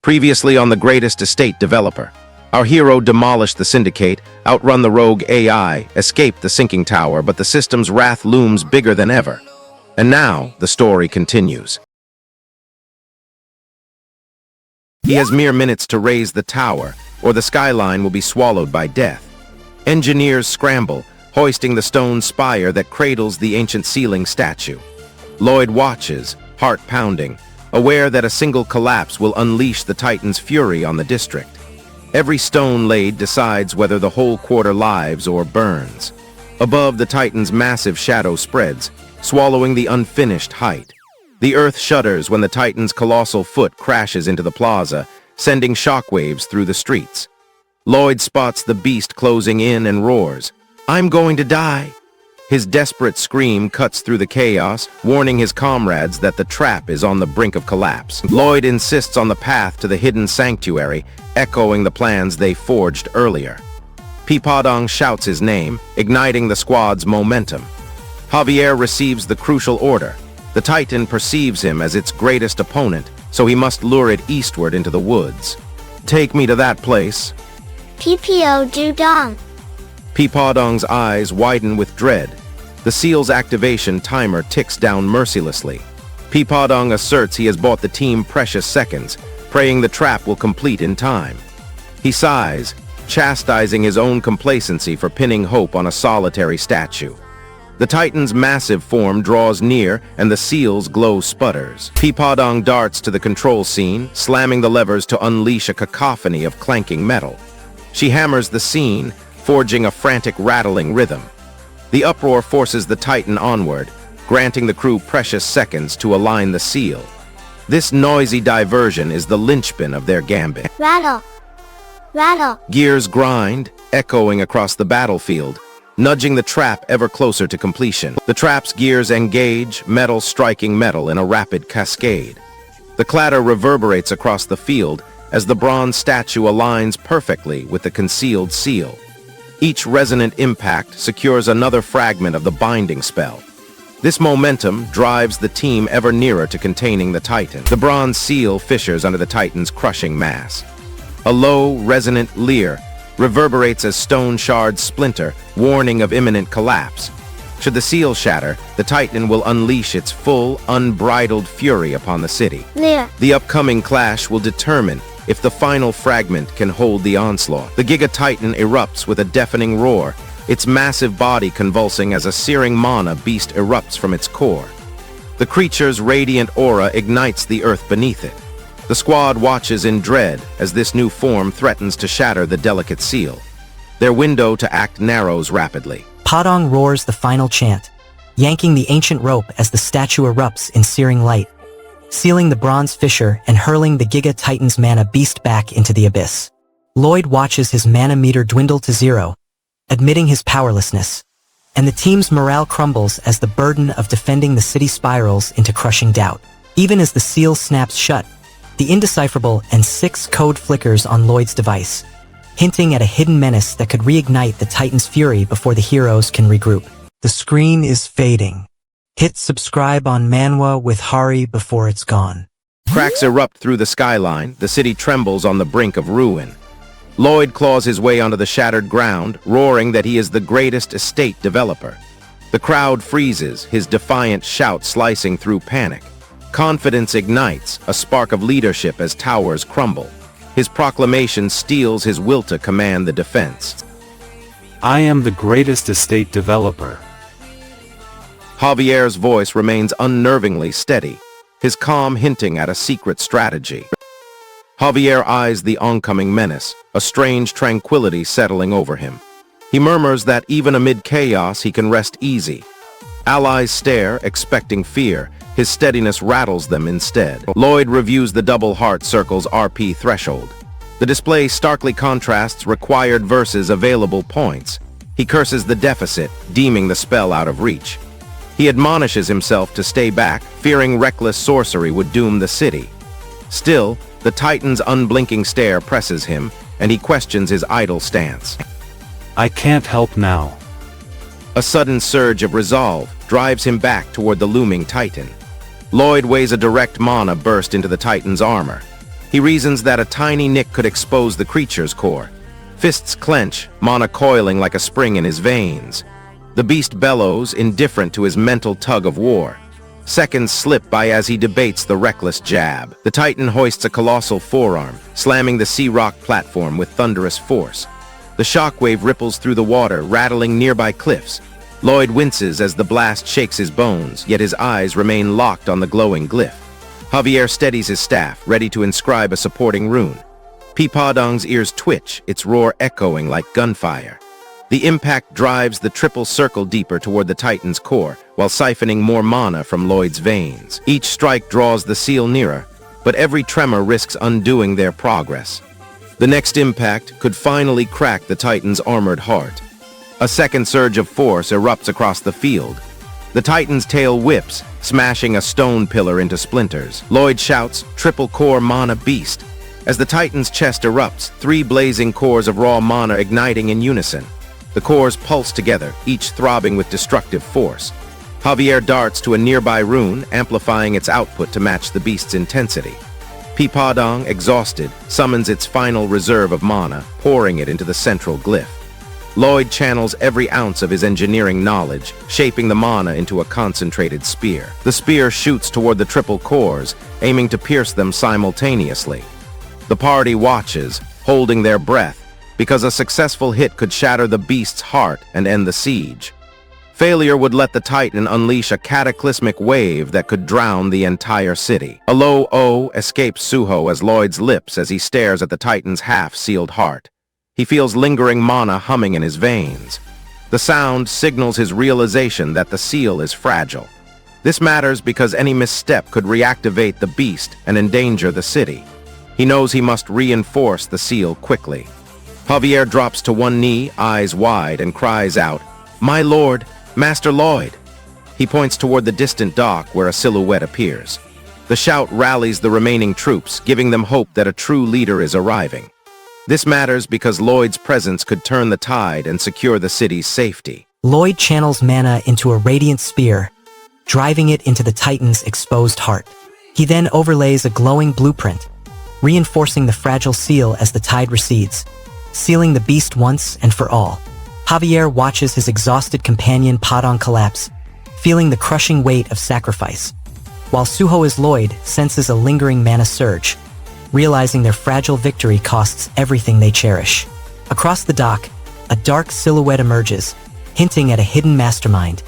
Previously on the greatest estate developer. Our hero demolished the syndicate, outrun the rogue AI, escaped the sinking tower, but the system's wrath looms bigger than ever. And now, the story continues. He has mere minutes to raise the tower, or the skyline will be swallowed by death. Engineers scramble, hoisting the stone spire that cradles the ancient ceiling statue. Lloyd watches, heart pounding, aware that a single collapse will unleash the Titan's fury on the district. Every stone laid decides whether the whole quarter lives or burns. Above, the Titan's massive shadow spreads, swallowing the unfinished height. The earth shudders when the Titan's colossal foot crashes into the plaza, sending shockwaves through the streets. Lloyd spots the beast closing in and roars, "I'm going to die!" His desperate scream cuts through the chaos, warning his comrades that the trap is on the brink of collapse. Lloyd insists on the path to the hidden sanctuary, echoing the plans they forged earlier. Peepadong shouts his name, igniting the squad's momentum. Javier receives the crucial order. The Titan perceives him as its greatest opponent, so he must lure it eastward into the woods. "Take me to that place." PPO Dudong. Peepadong's eyes widen with dread. The seal's activation timer ticks down mercilessly. Peepadong asserts he has bought the team precious seconds, praying the trap will complete in time. He sighs, chastising his own complacency for pinning hope on a solitary statue. The Titan's massive form draws near, and the seal's glow sputters. Peepadong darts to the control scene, slamming the levers to unleash a cacophony of clanking metal. She hammers the scene, forging a frantic rattling rhythm. The uproar forces the Titan onward, granting the crew precious seconds to align the seal. This noisy diversion is the linchpin of their gambit. Rattle. Rattle. Gears grind, echoing across the battlefield, nudging the trap ever closer to completion. The trap's gears engage, metal striking metal in a rapid cascade. The clatter reverberates across the field as the bronze statue aligns perfectly with the concealed seal. Each resonant impact secures another fragment of the binding spell. This momentum drives the team ever nearer to containing the Titan. The bronze seal fissures under the Titan's crushing mass. A low, resonant leer reverberates as stone shards splinter, warning of imminent collapse. Should the seal shatter, the Titan will unleash its full, unbridled fury upon the city. Leer. The upcoming clash will determine if the final fragment can hold the onslaught. The Giga Titan erupts with a deafening roar, its massive body convulsing as a searing mana beast erupts from its core. The creature's radiant aura ignites the earth beneath it. The squad watches in dread as this new form threatens to shatter the delicate seal. Their window to act narrows rapidly. Padong roars the final chant, yanking the ancient rope as the statue erupts in searing light, sealing the bronze fissure and hurling the Giga Titan's mana beast back into the abyss. Lloyd watches his mana meter dwindle to zero, admitting his powerlessness, and the team's morale crumbles as the burden of defending the city spirals into crushing doubt. Even as the seal snaps shut, the indecipherable N6 code flickers on Lloyd's device, hinting at a hidden menace that could reignite the Titan's fury before the heroes can regroup. The screen is fading. Hit subscribe on Manwa with Hari before it's gone. Cracks erupt through the skyline, the city trembles on the brink of ruin. Lloyd claws his way onto the shattered ground, roaring that he is the greatest estate developer. The crowd freezes, his defiant shout slicing through panic. Confidence ignites, a spark of leadership as towers crumble. His proclamation steels his will to command the defense. "I am the greatest estate developer." Javier's voice remains unnervingly steady, his calm hinting at a secret strategy. Javier eyes the oncoming menace, a strange tranquility settling over him. He murmurs that even amid chaos he can rest easy. Allies stare, expecting fear. His steadiness rattles them instead. Lloyd reviews the double heart circle's RP threshold. The display starkly contrasts required versus available points. He curses the deficit, deeming the spell out of reach. He admonishes himself to stay back, fearing reckless sorcery would doom the city. Still, the Titan's unblinking stare presses him, and he questions his idle stance. "I can't help now." A sudden surge of resolve drives him back toward the looming Titan. Lloyd weighs a direct mana burst into the Titan's armor. He reasons that a tiny nick could expose the creature's core. Fists clench, mana coiling like a spring in his veins. The beast bellows, indifferent to his mental tug of war. Seconds slip by as he debates the reckless jab. The Titan hoists a colossal forearm, slamming the sea rock platform with thunderous force. The shockwave ripples through the water, rattling nearby cliffs. Lloyd winces as the blast shakes his bones, yet his eyes remain locked on the glowing glyph. Javier steadies his staff, ready to inscribe a supporting rune. Peepadong's ears twitch, its roar echoing like gunfire. The impact drives the triple circle deeper toward the Titan's core, while siphoning more mana from Lloyd's veins. Each strike draws the seal nearer, but every tremor risks undoing their progress. The next impact could finally crack the Titan's armored heart. A second surge of force erupts across the field. The Titan's tail whips, smashing a stone pillar into splinters. Lloyd shouts, "Triple core mana beast." As the Titan's chest erupts, 3 blazing cores of raw mana igniting in unison. The cores pulse together, each throbbing with destructive force. Javier darts to a nearby rune, amplifying its output to match the beast's intensity. Peepadong, exhausted, summons its final reserve of mana, pouring it into the central glyph. Lloyd channels every ounce of his engineering knowledge, shaping the mana into a concentrated spear. The spear shoots toward the triple cores, aiming to pierce them simultaneously. The party watches, holding their breath, because a successful hit could shatter the beast's heart and end the siege. Failure would let the Titan unleash a cataclysmic wave that could drown the entire city. A low "oh" escapes Suho as Lloyd's lips as he stares at the Titan's half-sealed heart. He feels lingering mana humming in his veins. The sound signals his realization that the seal is fragile. This matters because any misstep could reactivate the beast and endanger the city. He knows he must reinforce the seal quickly. Javier drops to one knee, eyes wide, and cries out, "My lord, Master Lloyd!" He points toward the distant dock where a silhouette appears. The shout rallies the remaining troops, giving them hope that a true leader is arriving. This matters because Lloyd's presence could turn the tide and secure the city's safety. Lloyd channels mana into a radiant spear, driving it into the Titan's exposed heart. He then overlays a glowing blueprint, reinforcing the fragile seal as the tide recedes, sealing the beast once and for all. Javier watches his exhausted companion Padong collapse, feeling the crushing weight of sacrifice, while Suho as Lloyd senses a lingering mana surge, realizing their fragile victory costs everything they cherish. Across the dock, a dark silhouette emerges, hinting at a hidden mastermind,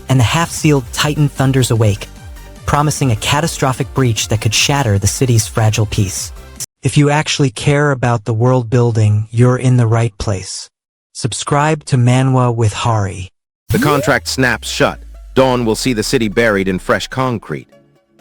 and the half-sealed Titan thunders awake, promising a catastrophic breach that could shatter the city's fragile peace. If you actually care about the world building, you're in the right place. Subscribe to Manwa with Hari. The contract snaps shut. Dawn will see the city buried in fresh concrete.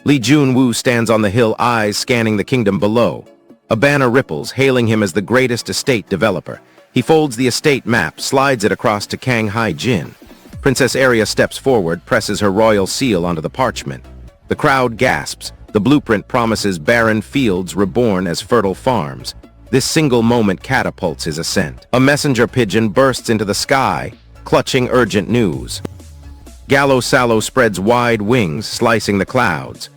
Li Junwoo stands on the hill, eyes scanning the kingdom below. A banner ripples, hailing him as the greatest estate developer. He folds the estate map, slides it across to Kang Hai-jin. Princess Aria steps forward, presses her royal seal onto the parchment. The crowd gasps. The blueprint promises barren fields reborn as fertile farms. This single moment catapults his ascent. A messenger pigeon bursts into the sky, clutching urgent news. Gallo Sallow spreads wide wings, slicing the clouds.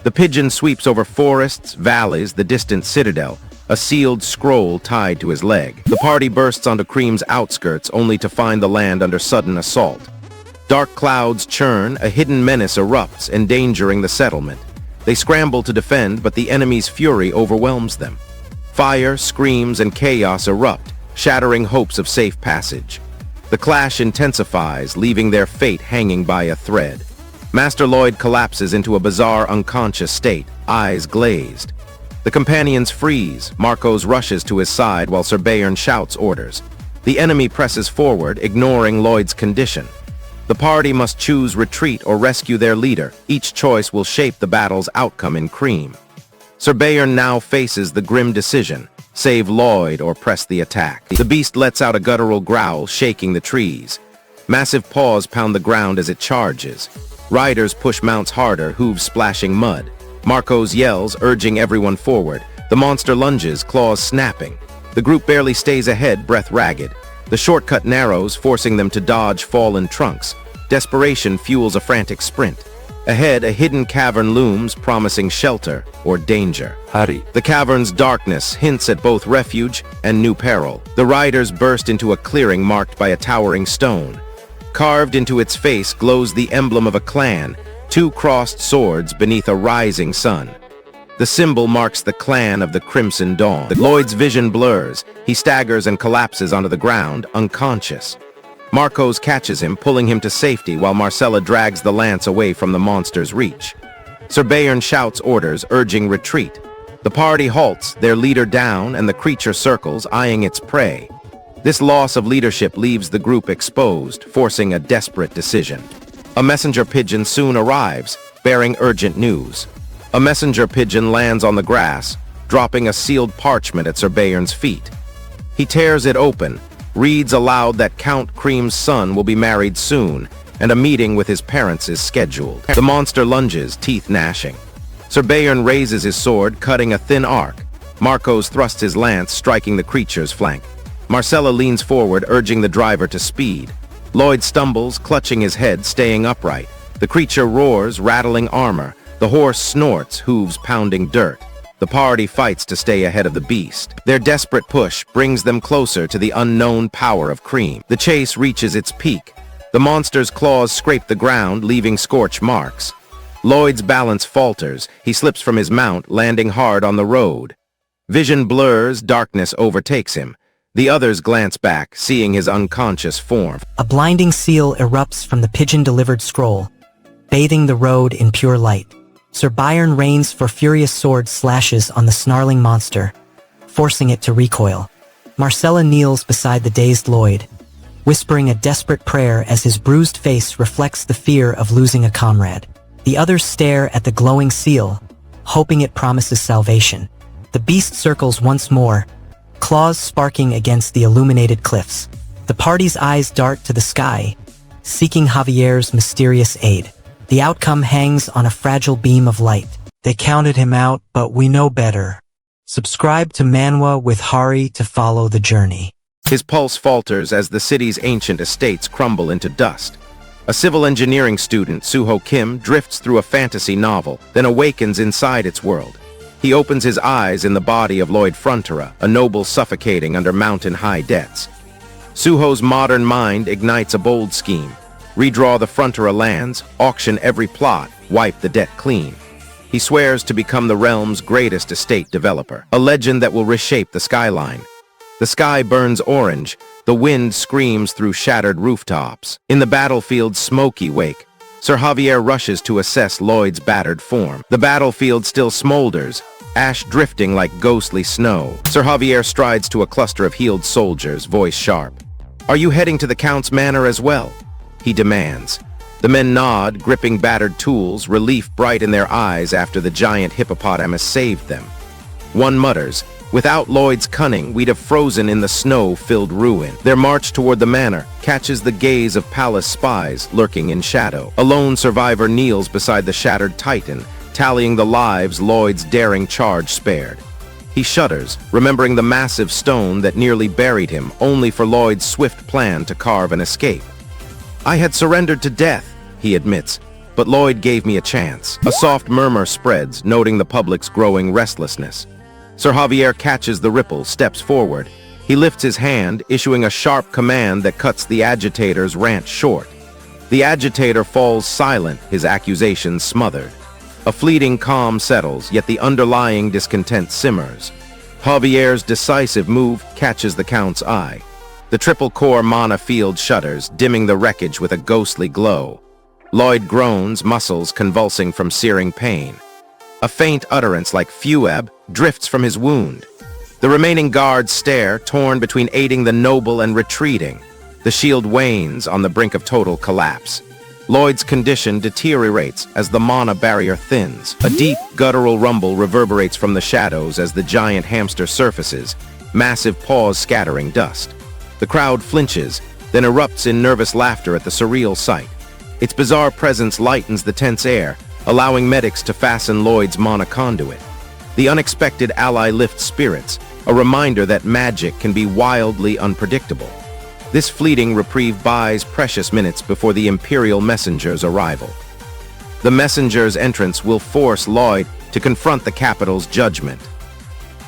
The pigeon sweeps over forests, valleys, the distant citadel, a sealed scroll tied to his leg. The party bursts onto Cream's outskirts, only to find the land under sudden assault. Dark clouds churn, a hidden menace erupts, endangering the settlement. They scramble to defend, but the enemy's fury overwhelms them. Fire, screams, and chaos erupt, shattering hopes of safe passage. The clash intensifies, leaving their fate hanging by a thread. Master Lloyd collapses into a bizarre unconscious state, eyes glazed. The companions freeze. Marcos rushes to his side while Sir Bayern shouts orders. The enemy presses forward, ignoring Lloyd's condition. The party must choose retreat or rescue their leader. Each choice will shape the battle's outcome in Cream. Sir Bayern now faces the grim decision: save Lloyd or press the attack. The beast lets out a guttural growl, shaking the trees. Massive paws pound the ground as it charges. Riders push mounts harder, hooves splashing mud. Marcos yells, urging everyone forward. The monster lunges, claws snapping. The group barely stays ahead, breath ragged. The shortcut narrows, forcing them to dodge fallen trunks. Desperation fuels a frantic sprint. Ahead, a hidden cavern looms, promising shelter or danger. Hari. The cavern's darkness hints at both refuge and new peril. The riders burst into a clearing marked by a towering stone. Carved into its face glows the emblem of a clan, two crossed swords beneath a rising sun. The symbol marks the clan of the Crimson Dawn. Lloyd's vision blurs. He staggers and collapses onto the ground, unconscious. Marcos catches him, pulling him to safety while Marcella drags the lance away from the monster's reach. Sir Bayern shouts orders, urging retreat. The party halts, their leader down, and the creature circles, eyeing its prey. This loss of leadership leaves the group exposed, forcing a desperate decision. A messenger pigeon soon arrives, bearing urgent news. A messenger pigeon lands on the grass, dropping a sealed parchment at Sir Bayern's feet. He tears it open, reads aloud that Count Cream's son will be married soon, and a meeting with his parents is scheduled. The monster lunges, teeth gnashing. Sir Bayern raises his sword, cutting a thin arc. Marcos thrusts his lance, striking the creature's flank. Marcella leans forward, urging the driver to speed. Lloyd stumbles, clutching his head, staying upright. The creature roars, rattling armor. The horse snorts, hooves pounding dirt. The party fights to stay ahead of the beast. Their desperate push brings them closer to the unknown power of Cream. The chase reaches its peak. The monster's claws scrape the ground, leaving scorch marks. Lloyd's balance falters. He slips from his mount, landing hard on the road. Vision blurs, darkness overtakes him. The others glance back, seeing his unconscious form. A blinding seal erupts from the pigeon-delivered scroll, bathing the road in pure light. Sir Bayern rains for furious sword slashes on the snarling monster, forcing it to recoil. Marcella kneels beside the dazed Lloyd, whispering a desperate prayer as his bruised face reflects the fear of losing a comrade. The others stare at the glowing seal, hoping it promises salvation. The beast circles once more, claws sparking against the illuminated cliffs. The party's eyes dart to the sky, seeking Javier's mysterious aid. The outcome hangs on a fragile beam of light. They counted him out, but we know better. Subscribe to Manwa with Hari to follow the journey. His pulse falters as the city's ancient estates crumble into dust. A civil engineering student, Suho Kim, drifts through a fantasy novel, then awakens inside its world. He opens his eyes in the body of Lloyd Frontera, a noble suffocating under mountain-high debts. Suho's modern mind ignites a bold scheme. Redraw the Frontera lands, auction every plot, wipe the debt clean. He swears to become the realm's greatest estate developer, a legend that will reshape the skyline. The sky burns orange, the wind screams through shattered rooftops. In the battlefield's smoky wake, Sir Javier rushes to assess Lloyd's battered form. The battlefield still smolders, ash drifting like ghostly snow. Sir Javier strides to a cluster of healed soldiers, voice sharp. "Are you heading to the Count's manor as well?" he demands. The men nod, gripping battered tools, relief bright in their eyes after the giant hippopotamus saved them. One mutters, "Without Lloyd's cunning, we'd have frozen in the snow-filled ruin." Their march toward the manor catches the gaze of palace spies lurking in shadow. A lone survivor kneels beside the shattered titan, tallying the lives Lloyd's daring charge spared. He shudders, remembering the massive stone that nearly buried him, only for Lloyd's swift plan to carve an escape. "I had surrendered to death," he admits, "but Lloyd gave me a chance." A soft murmur spreads, noting the public's growing restlessness. Sir Javier catches the ripple, steps forward. He lifts his hand, issuing a sharp command that cuts the agitator's rant short. The agitator falls silent, his accusations smothered. A fleeting calm settles, yet the underlying discontent simmers. Javier's decisive move catches the Count's eye. The triple-core mana field shudders, dimming the wreckage with a ghostly glow. Lloyd groans, muscles convulsing from searing pain. A faint utterance like Fueb drifts from his wound. The remaining guards stare, torn between aiding the noble and retreating. The shield wanes on the brink of total collapse. Lloyd's condition deteriorates as the mana barrier thins. A deep, guttural rumble reverberates from the shadows as the giant hamster surfaces, massive paws scattering dust. The crowd flinches, then erupts in nervous laughter at the surreal sight. Its bizarre presence lightens the tense air, allowing medics to fasten Lloyd's mana conduit. The unexpected ally lifts spirits, a reminder that magic can be wildly unpredictable. This fleeting reprieve buys precious minutes before the Imperial messenger's arrival. The messenger's entrance will force Lloyd to confront the capital's judgment.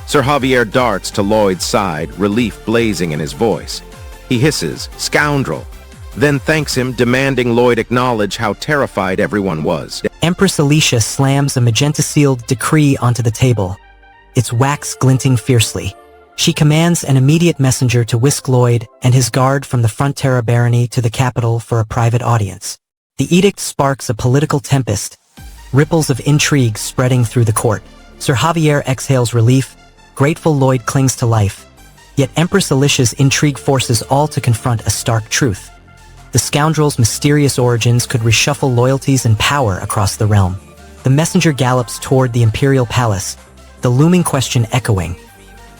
Sir Javier darts to Lloyd's side, relief blazing in his voice. He hisses, "Scoundrel," then thanks him, demanding Lloyd acknowledge how terrified everyone was. Empress Alicia slams a magenta-sealed decree onto the table, its wax glinting fiercely. She commands an immediate messenger to whisk Lloyd and his guard from the Frontera barony to the capital for a private audience. The edict sparks a political tempest, ripples of intrigue spreading through the court. Sir Javier exhales relief, grateful Lloyd clings to life. Yet Empress Alicia's intrigue forces all to confront a stark truth. The scoundrel's mysterious origins could reshuffle loyalties and power across the realm. The messenger gallops toward the imperial palace, the looming question echoing.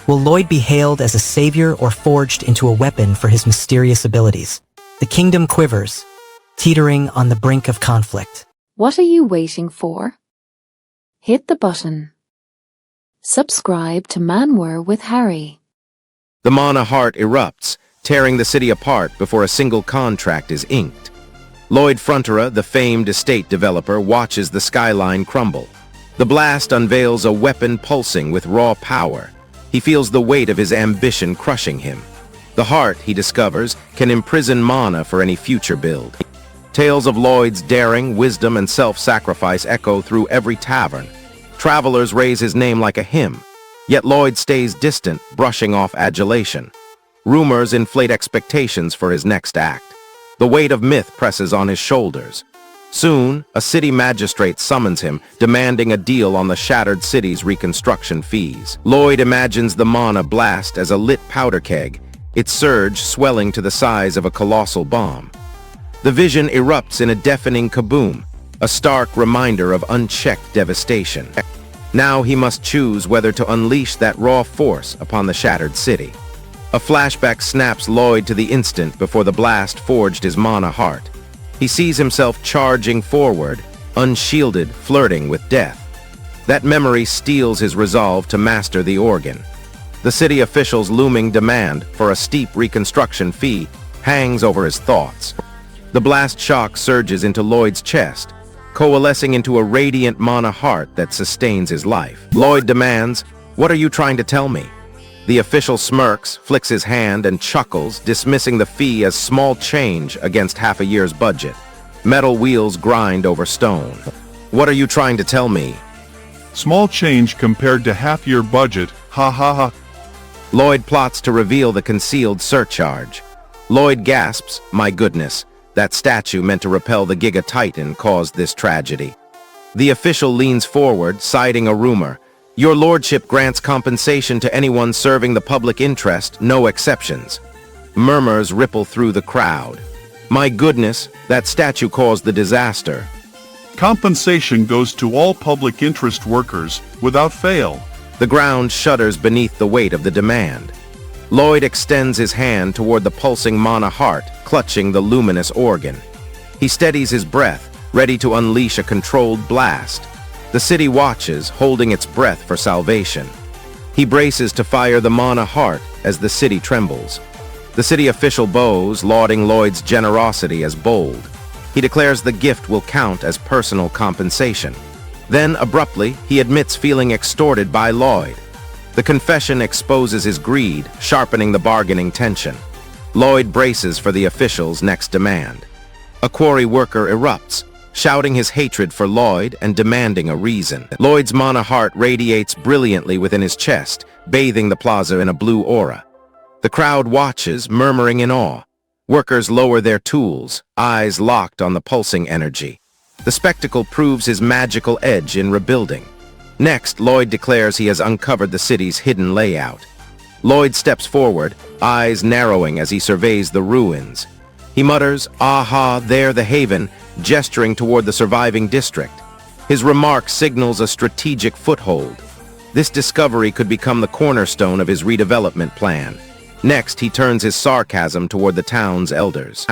Will Lloyd be hailed as a savior or forged into a weapon for his mysterious abilities? The kingdom quivers, teetering on the brink of conflict. What are you waiting for? Hit the button. Subscribe to Manwa with Harry. The Mana heart erupts, tearing the city apart before a single contract is inked. Lloyd Frontera, the famed estate developer, watches the skyline crumble. The blast unveils a weapon pulsing with raw power. He feels the weight of his ambition crushing him. The heart, he discovers, can imprison mana for any future build. Tales of Lloyd's daring, wisdom, and self-sacrifice echo through every tavern. Travelers raise his name like a hymn, yet Lloyd stays distant, brushing off adulation. Rumors inflate expectations for his next act. The weight of myth presses on his shoulders. Soon, a city magistrate summons him, demanding a deal on the shattered city's reconstruction fees. Lloyd imagines the mana blast as a lit powder keg, its surge swelling to the size of a colossal bomb. The vision erupts in a deafening kaboom, a stark reminder of unchecked devastation. Now he must choose whether to unleash that raw force upon the shattered city. A flashback snaps Lloyd to the instant before the blast forged his mana heart. He sees himself charging forward, unshielded, flirting with death. That memory steels his resolve to master the organ. The city official's looming demand for a steep reconstruction fee hangs over his thoughts. The blast shock surges into Lloyd's chest, coalescing into a radiant mana heart that sustains his life. Lloyd demands, "What are you trying to tell me?" The official smirks, flicks his hand, and chuckles, dismissing the fee as small change against half a year's budget. Metal wheels grind over stone. "What are you trying to tell me?" Small change compared to half-year budget, ha ha ha. Lloyd plots to reveal the concealed surcharge. Lloyd gasps, "My goodness, that statue meant to repel the Giga Titan caused this tragedy." The official leans forward, citing a rumor. "Your lordship grants compensation to anyone serving the public interest, no exceptions." Murmurs ripple through the crowd. "My goodness, that statue caused the disaster." Compensation goes to all public interest workers, without fail. The ground shudders beneath the weight of the demand. Lloyd extends his hand toward the pulsing mana heart, clutching the luminous organ. He steadies his breath, ready to unleash a controlled blast. The city watches, holding its breath for salvation. He braces to fire the mana heart as the city trembles. The city official bows, lauding Lloyd's generosity as bold. He declares the gift will count as personal compensation. Then, abruptly, he admits feeling extorted by Lloyd. The confession exposes his greed, sharpening the bargaining tension. Lloyd braces for the official's next demand. A quarry worker erupts, shouting his hatred for Lloyd and demanding a reason. Lloyd's mana heart radiates brilliantly within his chest, bathing the plaza in a blue aura. The crowd watches, murmuring in awe. Workers lower their tools, eyes locked on the pulsing energy. The spectacle proves his magical edge in rebuilding. Next, Lloyd declares he has uncovered the city's hidden layout. Lloyd steps forward, eyes narrowing as he surveys the ruins. He mutters, "Aha, there the haven," gesturing toward the surviving district. His remark signals a strategic foothold. This discovery could become the cornerstone of his redevelopment plan. Next, he turns his sarcasm toward the town's elders.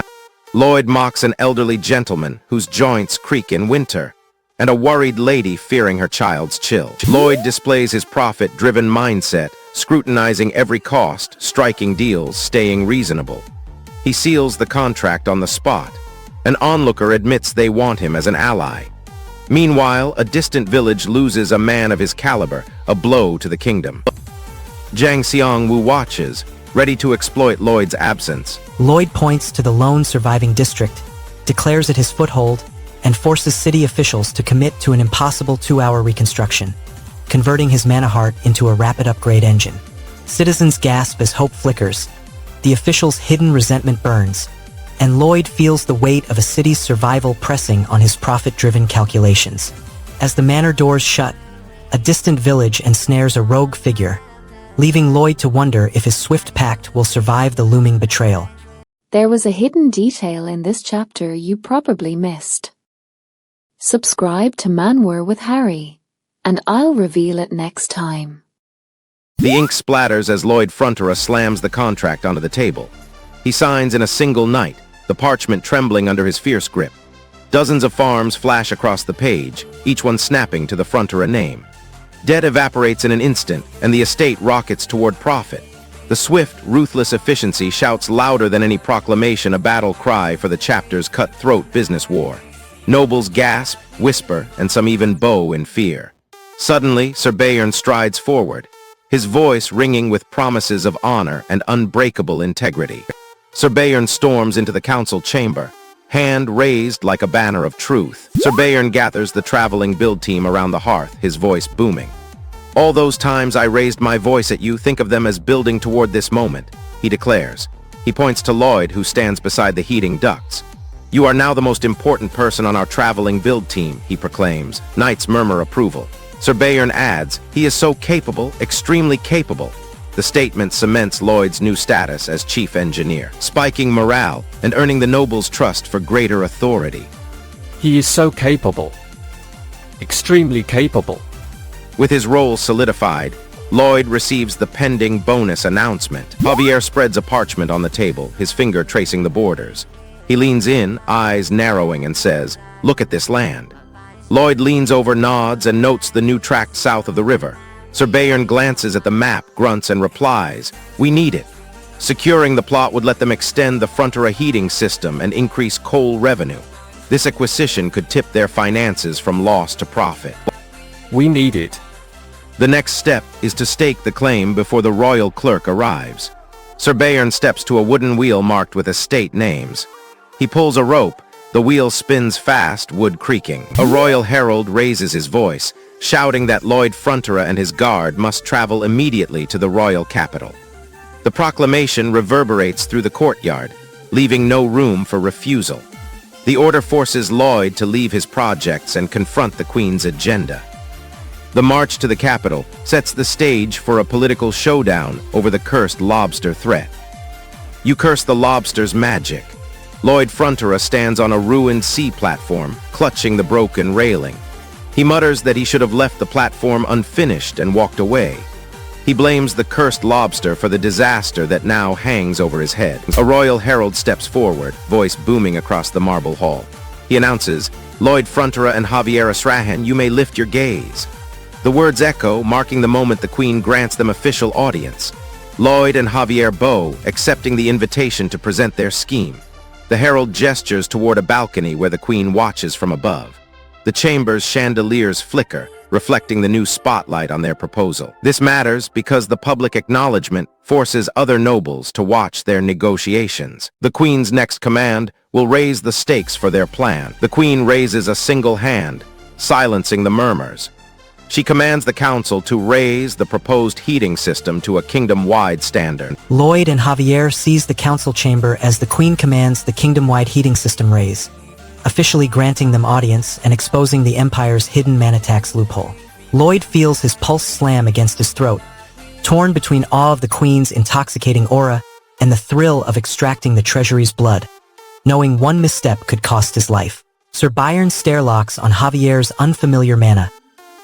Lloyd mocks an elderly gentleman whose joints creak in winter, and a worried lady fearing her child's chill. Lloyd displays his profit-driven mindset, scrutinizing every cost, striking deals, staying reasonable. He seals the contract on the spot. An onlooker admits they want him as an ally. Meanwhile, a distant village loses a man of his caliber, a blow to the kingdom. Jang Seong-woo watches, ready to exploit Lloyd's absence. Lloyd points to the lone surviving district, declares it his foothold, and forces city officials to commit to an impossible 2-hour reconstruction, converting his mana heart into a rapid upgrade engine. Citizens gasp as hope flickers, the officials' hidden resentment burns, and Lloyd feels the weight of a city's survival pressing on his profit-driven calculations. As the manor doors shut, a distant village ensnares a rogue figure, leaving Lloyd to wonder if his swift pact will survive the looming betrayal. There was a hidden detail in this chapter you probably missed. Subscribe to Manwa with Harry, and I'll reveal it next time. The ink splatters as Lloyd Frontera slams the contract onto the table. He signs in a single night, the parchment trembling under his fierce grip. Dozens of farms flash across the page, each one snapping to the Frontera name. Debt evaporates in an instant, and the estate rockets toward profit. The swift, ruthless efficiency shouts louder than any proclamation, a battle cry for the chapter's cutthroat business war. Nobles gasp, whisper, and some even bow in fear. Suddenly, Sir Bayern strides forward, his voice ringing with promises of honor and unbreakable integrity. Sir Bayern storms into the council chamber, hand raised like a banner of truth. Sir Bayern gathers the traveling build team around the hearth, his voice booming. All those times I raised my voice at you, think of them as building toward this moment, he declares. He points to Lloyd, who stands beside the heating ducts. You are now the most important person on our traveling build team, he proclaims. Knights murmur approval. Sir Bayern adds, he is so capable, extremely capable. The statement cements Lloyd's new status as chief engineer, spiking morale and earning the nobles' trust for greater authority. He is so capable. Extremely capable. With his role solidified, Lloyd receives the pending bonus announcement. Javier spreads a parchment on the table, his finger tracing the borders. He leans in, eyes narrowing, and says, "Look at this land." Lloyd leans over, nods, and notes the new tract south of the river. Sir Bayern glances at the map, grunts, and replies, "We need it." Securing the plot would let them extend the Frontera heating system and increase coal revenue. This acquisition could tip their finances from loss to profit. We need it. The next step is to stake the claim before the royal clerk arrives. Sir Bayern steps to a wooden wheel marked with estate names. He pulls a rope. The wheel spins fast, wood creaking. A royal herald raises his voice, shouting that Lloyd Frontera and his guard must travel immediately to the royal capital. The proclamation reverberates through the courtyard, leaving no room for refusal. The order forces Lloyd to leave his projects and confront the Queen's agenda. The march to the capital sets the stage for a political showdown over the cursed lobster threat. You curse the lobster's magic. Lloyd Frontera stands on a ruined sea platform, clutching the broken railing. He mutters that he should have left the platform unfinished and walked away. He blames the cursed lobster for the disaster that now hangs over his head. A royal herald steps forward, voice booming across the marble hall. He announces, "Lloyd Frontera and Javier Asrahan, you may lift your gaze." The words echo, marking the moment the Queen grants them official audience. Lloyd and Javier bow, accepting the invitation to present their scheme. The herald gestures toward a balcony where the Queen watches from above. The chamber's chandeliers flicker, reflecting the new spotlight on their proposal. This matters because the public acknowledgement forces other nobles to watch their negotiations. The Queen's next command will raise the stakes for their plan. The Queen raises a single hand, silencing the murmurs. She commands the council to raise the proposed heating system to a kingdom-wide standard. Lloyd and Javier seize the council chamber as the Queen commands the kingdom-wide heating system raise, officially granting them audience and exposing the Empire's hidden mana tax loophole. Lloyd feels his pulse slam against his throat, torn between awe of the Queen's intoxicating aura and the thrill of extracting the treasury's blood, knowing one misstep could cost his life. Sir Bayern stare locks on Javier's unfamiliar mana,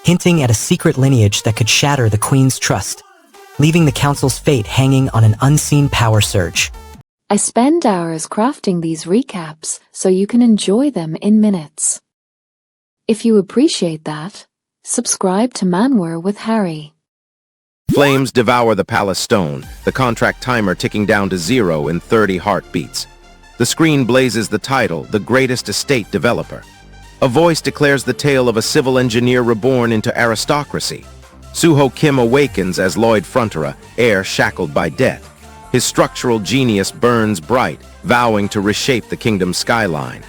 hinting at a secret lineage that could shatter the Queen's trust, leaving the council's fate hanging on an unseen power surge. I spend hours crafting these recaps so you can enjoy them in minutes. If you appreciate that, subscribe to Manwa with Harry. Flames devour the palace stone, the contract timer ticking down to 0 in 30 heartbeats. The screen blazes the title, The Greatest Estate Developer. A voice declares the tale of a civil engineer reborn into aristocracy. Suho Kim awakens as Lloyd Frontera, heir shackled by debt. His structural genius burns bright, vowing to reshape the kingdom's skyline.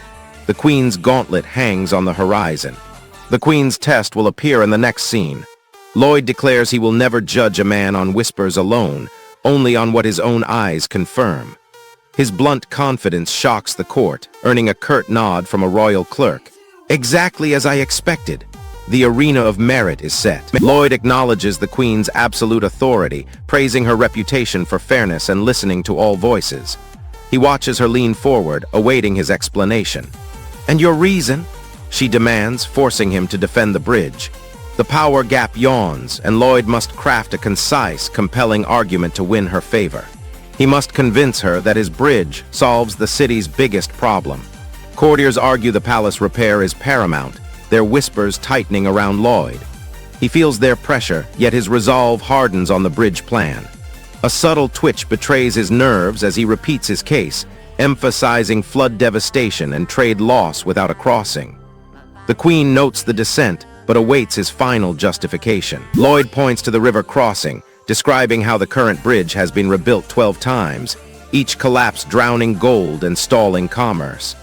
The Queen's gauntlet hangs on the horizon. The Queen's test will appear in the next scene. Lloyd declares he will never judge a man on whispers alone, only on what his own eyes confirm. His blunt confidence shocks the court, earning a curt nod from a royal clerk. Exactly as I expected. The arena of merit is set. Lloyd acknowledges the Queen's absolute authority, praising her reputation for fairness and listening to all voices. He watches her lean forward, awaiting his explanation. "And your reason?" she demands, forcing him to defend the bridge. The power gap yawns, and Lloyd must craft a concise, compelling argument to win her favor. He must convince her that his bridge solves the city's biggest problem. Courtiers argue the palace repair is paramount, their whispers tightening around Lloyd. He feels their pressure, yet his resolve hardens on the bridge plan. A subtle twitch betrays his nerves as he repeats his case, emphasizing flood devastation and trade loss without a crossing. The Queen notes the dissent, but awaits his final justification. Lloyd points to the river crossing, describing how the current bridge has been rebuilt 12 times, each collapse drowning gold and stalling commerce.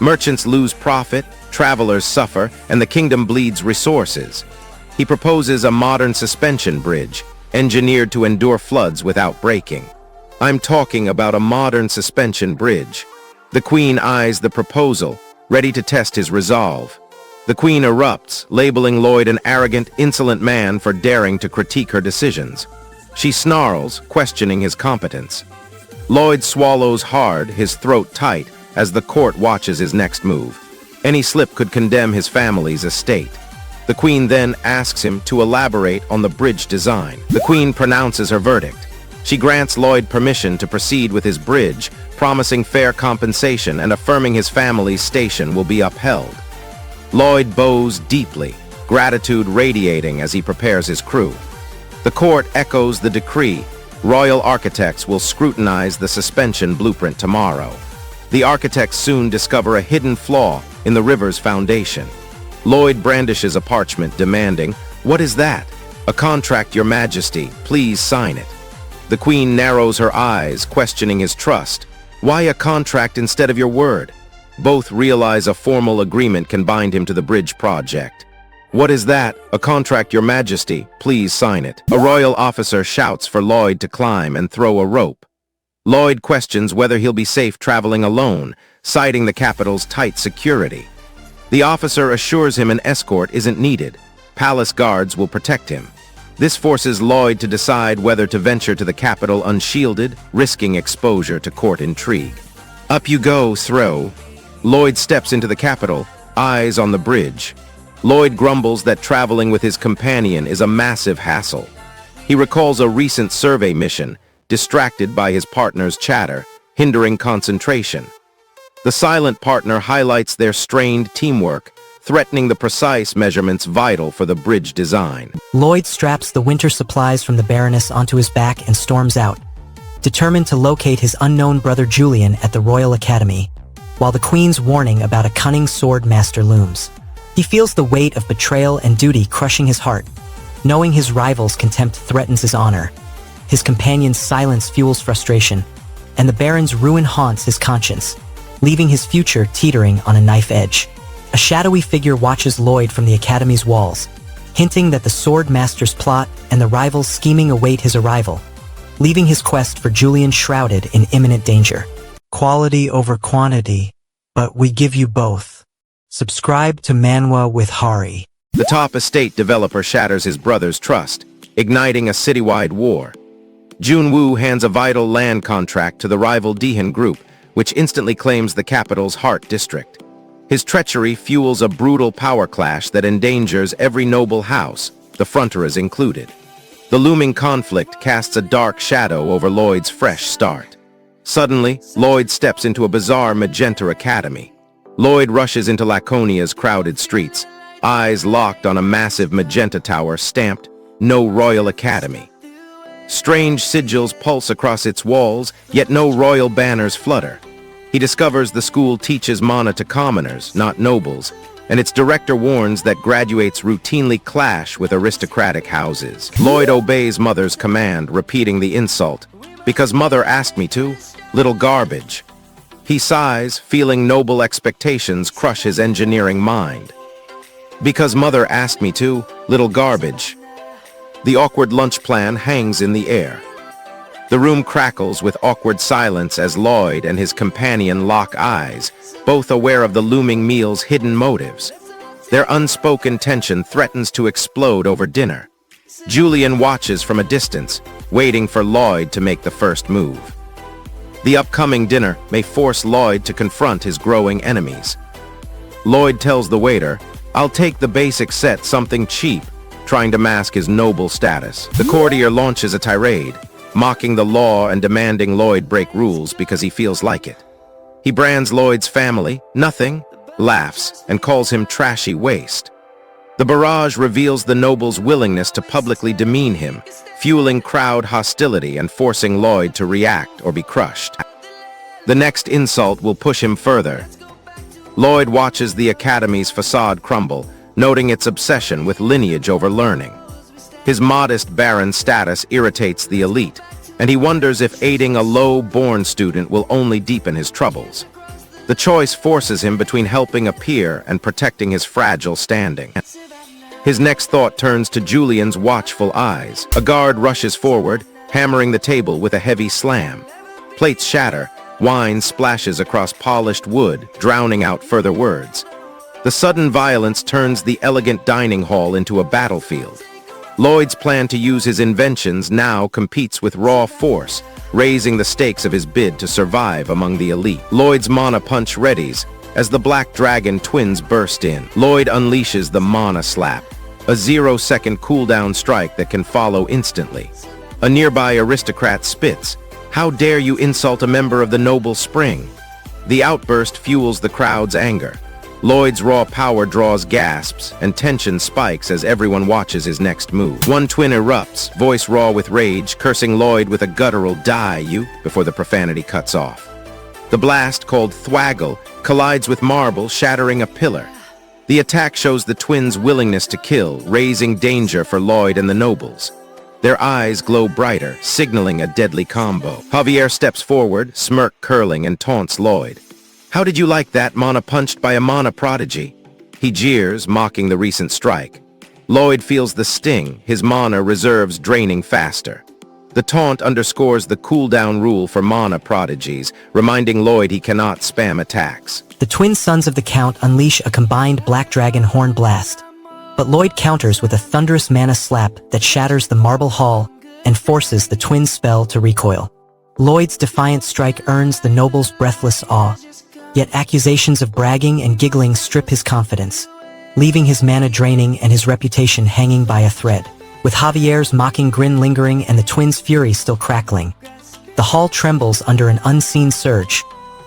Merchants lose profit, travelers suffer, and the kingdom bleeds resources. He proposes a modern suspension bridge, engineered to endure floods without breaking. I'm talking about a modern suspension bridge. The Queen eyes the proposal, ready to test his resolve. The Queen erupts, labeling Lloyd an arrogant, insolent man for daring to critique her decisions. She snarls, questioning his competence. Lloyd swallows hard, his throat tight, as the court watches his next move. Any slip could condemn his family's estate. The Queen then asks him to elaborate on the bridge design. The Queen pronounces her verdict. She grants Lloyd permission to proceed with his bridge, promising fair compensation and affirming his family's station will be upheld. Lloyd bows deeply, gratitude radiating as he prepares his crew. The court echoes the decree. Royal architects will scrutinize the suspension blueprint tomorrow. The architects soon discover a hidden flaw in the river's foundation. Lloyd brandishes a parchment demanding, "What is that?" "A contract, Your Majesty. Please sign it." The Queen narrows her eyes, questioning his trust. "Why a contract instead of your word?" Both realize a formal agreement can bind him to the bridge project. "What is that?" "A contract, Your Majesty. Please sign it." A royal officer shouts for Lloyd to climb and throw a rope. Lloyd questions whether he'll be safe traveling alone, citing the capital's tight security. The officer assures him an escort isn't needed. Palace guards will protect him. This forces Lloyd to decide whether to venture to the capital unshielded, risking exposure to court intrigue. Up you go, throw. Lloyd steps into the capital, eyes on the bridge. Lloyd grumbles that traveling with his companion is a massive hassle. He recalls a recent survey mission, distracted by his partner's chatter, hindering concentration. The silent partner highlights their strained teamwork, threatening the precise measurements vital for the bridge design. Lloyd straps the winter supplies from the Baroness onto his back and storms out, determined to locate his unknown brother Julian at the Royal Academy, while the Queen's warning about a cunning sword master looms. He feels the weight of betrayal and duty crushing his heart, knowing his rival's contempt threatens his honor. His companion's silence fuels frustration, and the Baron's ruin haunts his conscience, leaving his future teetering on a knife edge. A shadowy figure watches Lloyd from the Academy's walls, hinting that the sword master's plot and the rival's scheming await his arrival, leaving his quest for Julian shrouded in imminent danger. Quality over quantity, but we give you both. Subscribe to Manwa with Hari. The top estate developer shatters his brother's trust, igniting a citywide war. Junwoo hands a vital land contract to the rival Daehan Group, which instantly claims the capital's heart district. His treachery fuels a brutal power clash that endangers every noble house, the Fronteras included. The looming conflict casts a dark shadow over Lloyd's fresh start. Suddenly, Lloyd steps into a bizarre magenta academy. Lloyd rushes into Laconia's crowded streets, eyes locked on a massive magenta tower stamped, "No Royal Academy." Strange sigils pulse across its walls, yet no royal banners flutter. He discovers the school teaches mana to commoners, not nobles, and its director warns that graduates routinely clash with aristocratic houses. Lloyd obeys Mother's command, repeating the insult, "Because Mother asked me to, little garbage." He sighs, feeling noble expectations crush his engineering mind. "Because Mother asked me to, little garbage." The awkward lunch plan hangs in the air. The room crackles with awkward silence as Lloyd and his companion lock eyes, both aware of the looming meal's hidden motives. Their unspoken tension threatens to explode over dinner. Julian watches from a distance, waiting for Lloyd to make the first move. The upcoming dinner may force Lloyd to confront his growing enemies. Lloyd tells the waiter, "I'll take the basic set, something cheap," trying to mask his noble status. The courtier launches a tirade, mocking the law and demanding Lloyd break rules because he feels like it. He brands Lloyd's family, nothing, laughs, and calls him trashy waste. The barrage reveals the noble's willingness to publicly demean him, fueling crowd hostility and forcing Lloyd to react or be crushed. The next insult will push him further. Lloyd watches the academy's facade crumble, noting its obsession with lineage over learning. His modest barren status irritates the elite, and he wonders if aiding a low-born student will only deepen his troubles. The choice forces him between helping a peer and protecting his fragile standing. His next thought turns to Julian's watchful eyes. A guard rushes forward, hammering the table with a heavy slam. Plates shatter, wine splashes across polished wood, drowning out further words. The sudden violence turns the elegant dining hall into a battlefield. Lloyd's plan to use his inventions now competes with raw force, raising the stakes of his bid to survive among the elite. Lloyd's mana punch readies as the Black Dragon twins burst in. Lloyd unleashes the mana slap, a 0-second cooldown strike that can follow instantly. A nearby aristocrat spits, "How dare you insult a member of the noble spring?" The outburst fuels the crowd's anger. Lloyd's raw power draws gasps, and tension spikes as everyone watches his next move. One twin erupts, voice raw with rage, cursing Lloyd with a guttural "Die, you," before the profanity cuts off. The blast, called Thwaggle, collides with marble, shattering a pillar. The attack shows the twins' willingness to kill, raising danger for Lloyd and the nobles. Their eyes glow brighter, signaling a deadly combo. Javier steps forward, smirk curling, and taunts Lloyd. "How did you like that, mana punched by a mana prodigy?" He jeers, mocking the recent strike. Lloyd feels the sting, his mana reserves draining faster. The taunt underscores the cooldown rule for mana prodigies, reminding Lloyd he cannot spam attacks. The twin sons of the Count unleash a combined Black Dragon Horn Blast, but Lloyd counters with a thunderous mana slap that shatters the marble hall and forces the twin spell to recoil. Lloyd's defiant strike earns the noble's breathless awe, yet accusations of bragging and giggling strip his confidence, leaving his mana draining and his reputation hanging by a thread. With Javier's mocking grin lingering and the twins' fury still crackling, the hall trembles under an unseen surge,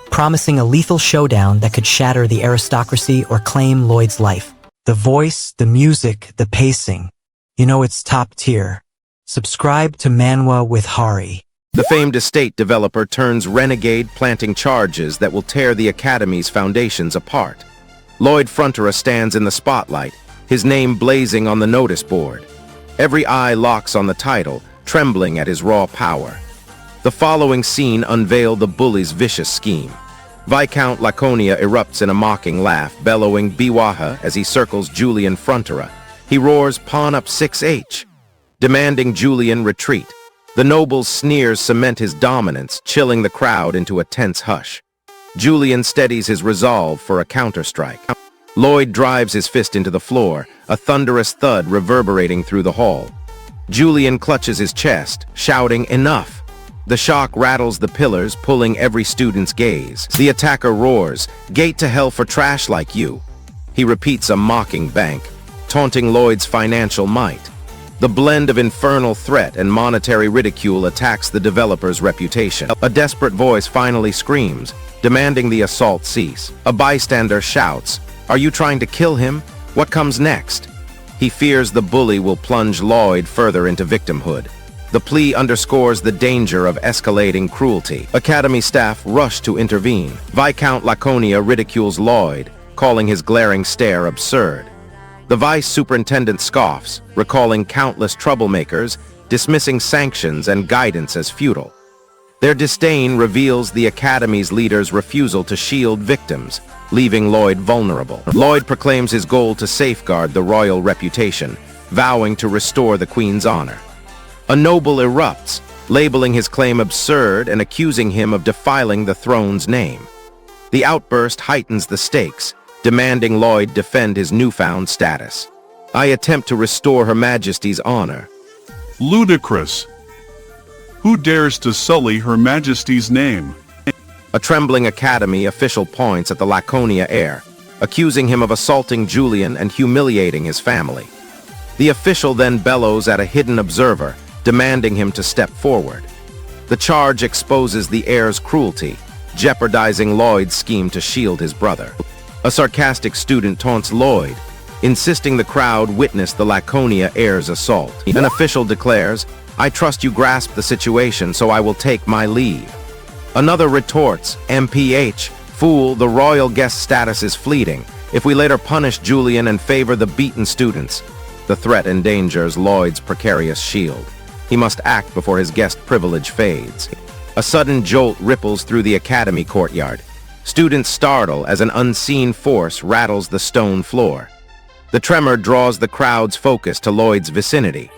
promising a lethal showdown that could shatter the aristocracy or claim Lloyd's life. The voice, the music, the pacing. You know it's top tier. Subscribe to Manwa with Hari. The famed estate developer turns renegade, planting charges that will tear the Academy's foundations apart. Lloyd Frontera stands in the spotlight, his name blazing on the notice board. Every eye locks on the title, trembling at his raw power. The following scene unveiled the bully's vicious scheme. Viscount Laconia erupts in a mocking laugh, bellowing "Biwaha" as he circles Julian Frontera. He roars "Pawn up 6H," demanding Julian retreat. The noble's sneers cement his dominance, chilling the crowd into a tense hush. Julian steadies his resolve for a counterstrike. Lloyd drives his fist into the floor, a thunderous thud reverberating through the hall. Julian clutches his chest, shouting "Enough!" The shock rattles the pillars, pulling every student's gaze. The attacker roars, "Gate to hell for trash like you." He repeats a mocking bank, taunting Lloyd's financial might. The blend of infernal threat and monetary ridicule attacks the developer's reputation. A desperate voice finally screams, demanding the assault cease. A bystander shouts, "Are you trying to kill him? What comes next?" He fears the bully will plunge Lloyd further into victimhood. The plea underscores the danger of escalating cruelty. Academy staff rush to intervene. Viscount Laconia ridicules Lloyd, calling his glaring stare absurd. The vice superintendent scoffs, recalling countless troublemakers, dismissing sanctions and guidance as futile. Their disdain reveals the Academy's leader's refusal to shield victims, leaving Lloyd vulnerable. Lloyd proclaims his goal to safeguard the royal reputation, vowing to restore the Queen's honor. A noble erupts, labeling his claim absurd and accusing him of defiling the throne's name. The outburst heightens the stakes, demanding Lloyd defend his newfound status. I attempt to restore Her Majesty's honor. Ludicrous. Who dares to sully Her Majesty's name? A trembling Academy official points at the Laconia heir, accusing him of assaulting Julian and humiliating his family. The official then bellows at a hidden observer, demanding him to step forward. The charge exposes the heir's cruelty, jeopardizing Lloyd's scheme to shield his brother. A sarcastic student taunts Lloyd, insisting the crowd witness the Laconia heir's assault. An official declares, "I trust you grasp the situation, so I will take my leave." Another retorts, "MPH, fool, the royal guest status is fleeting. If we later punish Julian and favor the beaten students." The threat endangers Lloyd's precarious shield. He must act before his guest privilege fades. A sudden jolt ripples through the Academy courtyard. Students startle as an unseen force rattles the stone floor. The tremor draws the crowd's focus to Lloyd's vicinity.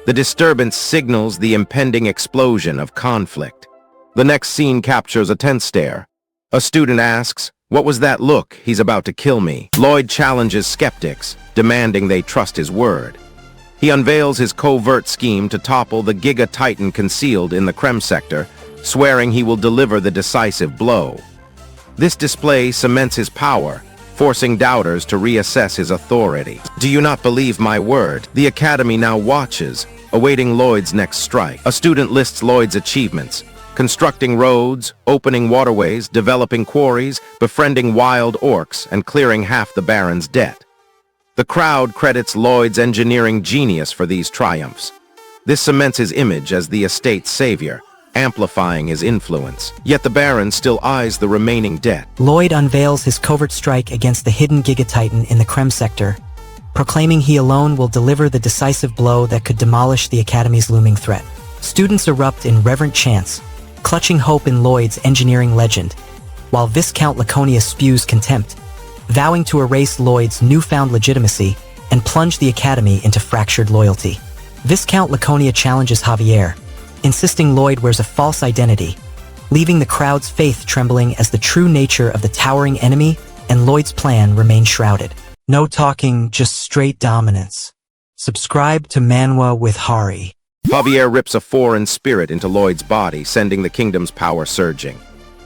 The disturbance signals the impending explosion of conflict. The next scene captures a tense stare. A student asks, "What was that look? He's about to kill me." Lloyd challenges skeptics, demanding they trust his word. He unveils his covert scheme to topple the Giga Titan concealed in the Krem sector, swearing he will deliver the decisive blow. This display cements his power, forcing doubters to reassess his authority. "Do you not believe my word?" The Academy now watches, awaiting Lloyd's next strike. A student lists Lloyd's achievements: constructing roads, opening waterways, developing quarries, befriending wild orcs, and clearing half the Baron's debt. The crowd credits Lloyd's engineering genius for these triumphs. This cements his image as the estate's savior, amplifying his influence. Yet the Baron still eyes the remaining debt. Lloyd unveils his covert strike against the hidden Gigatitan in the Krem sector, proclaiming he alone will deliver the decisive blow that could demolish the Academy's looming threat. Students erupt in reverent chants, clutching hope in Lloyd's engineering legend, while Viscount Laconia spews contempt, vowing to erase Lloyd's newfound legitimacy and plunge the Academy into fractured loyalty. Viscount Laconia challenges Javier, insisting Lloyd wears a false identity, leaving the crowd's faith trembling as the true nature of the towering enemy and Lloyd's plan remain shrouded. No talking, just straight dominance. Subscribe to Manwa with Hari. Javier rips a foreign spirit into Lloyd's body, sending the kingdom's power surging.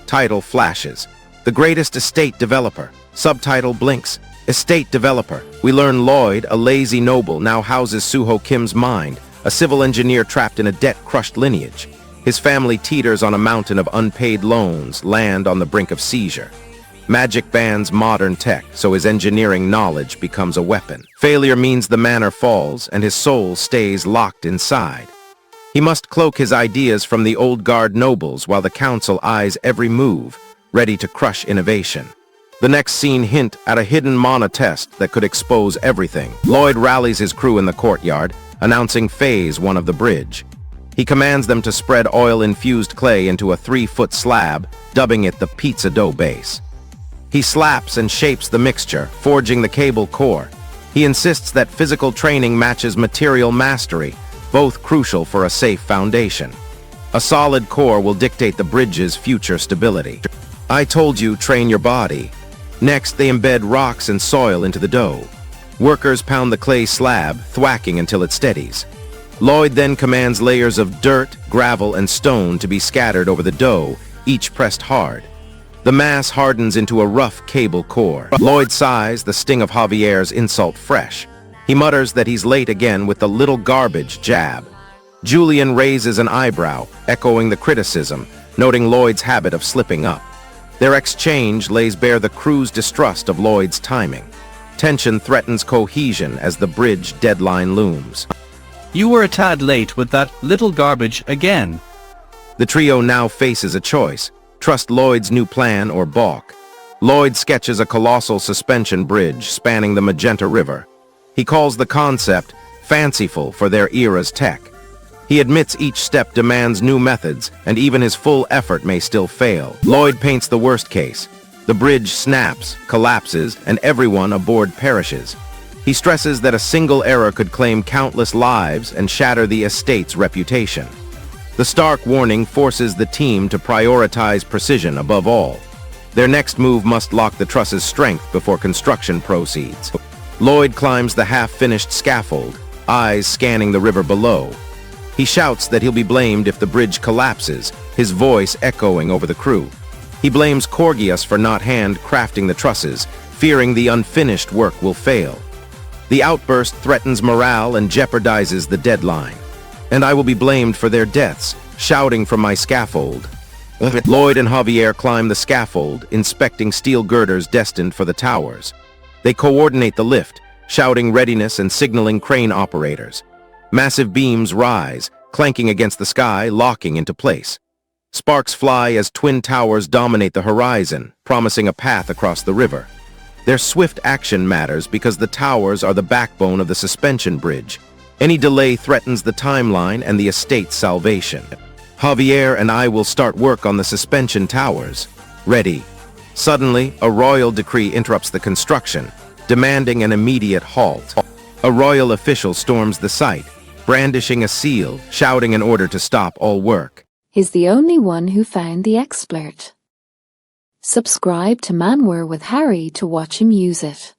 Title flashes: The Greatest Estate Developer. Subtitle blinks: Estate Developer. We learn Lloyd, a lazy noble, now houses Suho Kim's mind, a civil engineer trapped in a debt-crushed lineage. His family teeters on a mountain of unpaid loans, land on the brink of seizure. Magic bans modern tech, so his engineering knowledge becomes a weapon. Failure means the manor falls, and his soul stays locked inside. He must cloak his ideas from the old guard nobles while the council eyes every move, ready to crush innovation. The next scene hint at a hidden mana test that could expose everything. Lloyd rallies his crew in the courtyard, announcing Phase 1 of the bridge. He commands them to spread oil-infused clay into a 3-foot slab, dubbing it the pizza dough base. He slaps and shapes the mixture, forging the cable core. He insists that physical training matches material mastery, both crucial for a safe foundation. A solid core will dictate the bridge's future stability. I told you, train your body. Next, they embed rocks and soil into the dough. Workers pound the clay slab, thwacking until it steadies. Lloyd then commands layers of dirt, gravel, and stone to be scattered over the dough, each pressed hard. The mass hardens into a rough cable core. Lloyd sighs, the sting of Javier's insult fresh. He mutters that he's late again with the little garbage jab. Julian raises an eyebrow, echoing the criticism, noting Lloyd's habit of slipping up. Their exchange lays bare the crew's distrust of Lloyd's timing. Tension threatens cohesion as the bridge deadline looms. You were a tad late with that little garbage again. The trio now faces a choice: trust Lloyd's new plan or balk. Lloyd sketches a colossal suspension bridge spanning the Magenta River. He calls the concept fanciful for their era's tech. He admits each step demands new methods, and even his full effort may still fail. Lloyd paints the worst case. The bridge snaps, collapses, and everyone aboard perishes. He stresses that a single error could claim countless lives and shatter the estate's reputation. The stark warning forces the team to prioritize precision above all. Their next move must lock the truss's strength before construction proceeds. Lloyd climbs the half-finished scaffold, eyes scanning the river below. He shouts that he'll be blamed if the bridge collapses, his voice echoing over the crew. He blames Corgius for not hand-crafting the trusses, fearing the unfinished work will fail. The outburst threatens morale and jeopardizes the deadline. And I will be blamed for their deaths, shouting from my scaffold. Lloyd and Javier climb the scaffold, inspecting steel girders destined for the towers. They coordinate the lift, shouting readiness and signaling crane operators. Massive beams rise, clanking against the sky, locking into place. Sparks fly as twin towers dominate the horizon, promising a path across the river. Their swift action matters because the towers are the backbone of the suspension bridge. Any delay threatens the timeline and the estate's salvation. Javier and I will start work on the suspension towers. Ready. Suddenly, a royal decree interrupts the construction, demanding an immediate halt. A royal official storms the site, brandishing a seal, shouting an order to stop all work. He's the only one who found the exploit. Subscribe to Manwa with Harry to watch him use it.